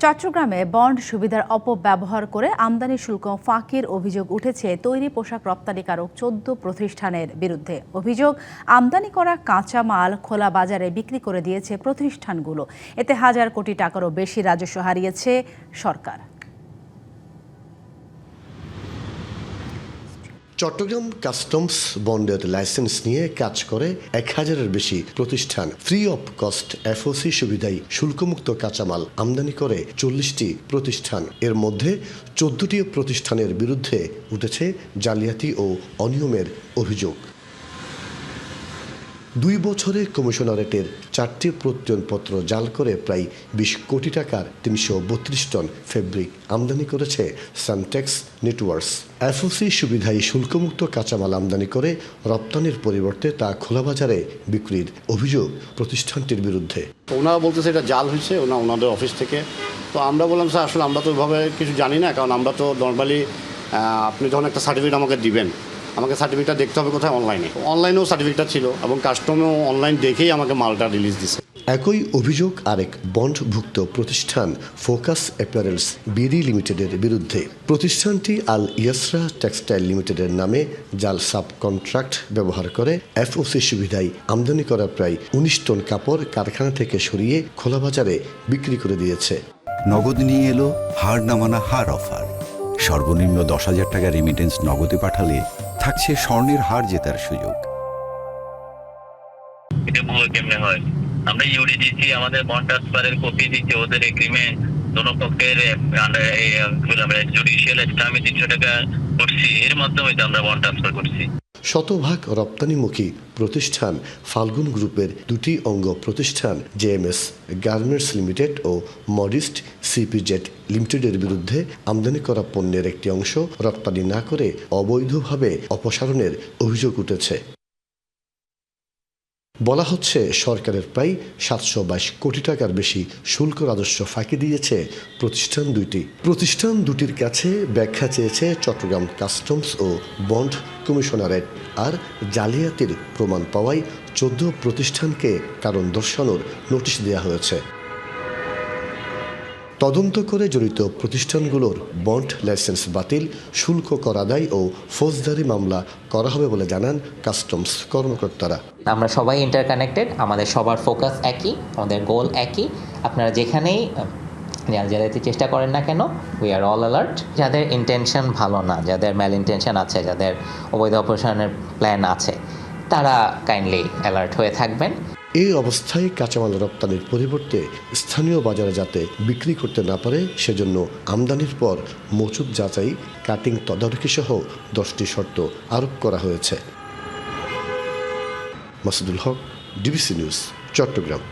চট্টগ্রামে বন্ড সুবিধার অপব্যবহার করে আমদানি শুল্ক ফাঁকির অভিযোগ উঠেছে তৈরি পোশাক রপ্তানিকারক ১৪ প্রতিষ্ঠানের বিরুদ্ধে। অভিযোগ, আমদানি করা কাঁচা মাল খোলা বাজারে বিক্রি করে দিয়েছে প্রতিষ্ঠানগুলো। এতে হাজার কোটি টাকারও বেশি রাজস্ব হারিয়েছে সরকার। চট্টগ্রাম কাস্টমস বন্ডের লাইসেন্স নিয়ে কাজ করে ১,০০০-এর বেশি প্রতিষ্ঠান ফ্রি অফ কস্ট এফওসি সুবিধায় শুল্কমুক্ত কাঁচামাল আমদানি করে ৪০টি প্রতিষ্ঠান। এর মধ্যে ১৪টি প্রতিষ্ঠানের বিরুদ্ধে উঠেছে জালিয়াতি ও অনিয়মের অভিযোগ। ২ বছরে কমিশনারেটের ৪টি প্রত্যয়নপত্র জাল করে প্রায় ২০ কোটি টাকার ৩৩২ টন ফেব্রিক আমদানি করেছে সানটেক্স নেটওয়ার্কস। এফওসি সুবিধায় শুল্কমুক্ত কাঁচামাল আমদানি করে রপ্তানির পরিবর্তে তা খোলা বাজারে বিক্রির অভিযোগ প্রতিষ্ঠানটির বিরুদ্ধে। ওনারা বলতেছে এটা জাল হয়েছে ওনাদের অফিস থেকে। তো আমরা বললাম স্যার আসলে আমরা তো ওইভাবে কিছু জানি না, কারণ আমরা তো নর্মালি আপনি যখন একটা সার্টিফিকেট আমাকে দিবেন, আমাকে সার্টিফিকেটটা দেখতে হবে কোথায়, অনলাইনেও সার্টিফিকেটটা ছিল এবং কাস্টমেও অনলাইন দেখেই আমাকে মালটা রিলিজ দিছে। একই অভিযোগ আরেক বন্ডভুক্ত প্রতিষ্ঠান ফোকাস অ্যাপারেলস বিডি লিমিটেডের বিরুদ্ধে। প্রতিষ্ঠানটি আল ইয়াসরা টেক্সটাইল লিমিটেডের নামে জাল সাব কন্ট্রাক্ট ব্যবহার করে এফওসি সুবিধায় আমদানি করা প্রায় ১৯ টন কাপড় কারখানা থেকে সরিয়ে খোলা বাজারে বিক্রি করে দিয়েছে। নগদ নিয়ে এলো হার নামানা হার অফার। সর্বনিম্ন ১০,০০০ টাকা রেমিটেন্স নগদে পাঠালে থাকছে স্বর্ণের হার জেতার সুযোগ। এটা কেমনে হয়? আমরা ইউডি দিচ্ছি, আমাদের বন্ড ট্রান্সফারের কপি দিচ্ছি, ওদের এগ্রিমেন্ট দোনো পক্ষের জুডিশিয়াল স্টামে ৩০০ টাকা করছি, এর মাধ্যমে আমরা বন্ড ট্রান্সফার করছি। শতভাগ রপ্তানিমুখী প্রতিষ্ঠান ফাল্গুন গ্রুপের দুটি অঙ্গ প্রতিষ্ঠান জেএমএস গার্মেন্টস লিমিটেড ও মডিস্ট সিপিজেড লিমিটেডের বিরুদ্ধে আমদানি করা পণ্যের একটি অংশ রপ্তানি না করে অবৈধভাবে অপসারণের অভিযোগ উঠেছে। বলা হচ্ছে সরকারের প্রায় ৭২২ কোটি টাকার বেশি শুল্ক রাজস্ব ফাঁকি দিয়েছে প্রতিষ্ঠান দুটির কাছে ব্যাখ্যা চেয়েছে চট্টগ্রাম কাস্টমস ও বন্ড কমিশনারেট। আর জালিয়াতির প্রমাণ পাওয়ায় ১৪ প্রতিষ্ঠানকে কারণ দর্শানোর নোটিশ দেওয়া হয়েছে। তদন্ত করে জড়িত প্রতিষ্ঠানগুলোর বন্ড লাইসেন্স বাতিল, শুল্ক কর আদায় ও ফৌজদারি মামলা করা হবে বলে জানান কাস্টমস কর্মকর্তারা। আমরা সবাই ইন্টারকানেক্টেড, আমাদের সবার ফোকাস একই, আমাদের গোল একই। আপনারা যেখানেই জালিয়াতির চেষ্টা করেন না কেন, উই আর অল অ্যালার্ট। যাদের ইন্টেনশন ভালো না, যাদের ম্যাল ইন্টেনশন আছে, যাদের অবৈধ অপসারণের প্ল্যান আছে, তারা কাইন্ডলি অ্যালার্ট হয়ে থাকবেন। এই অবস্থায় কাঁচামাল রপ্তানির পরিবর্তে স্থানীয় বাজারে যাতে বিক্রি করতে না পারে সেজন্য আমদানির পর মজুদ যাচাই, কাটিং তদারকি সহ 10টি শর্ত আরোপ করা হয়েছে। মাসুদুল হক, ডিবিসি নিউজ, চট্টগ্রাম।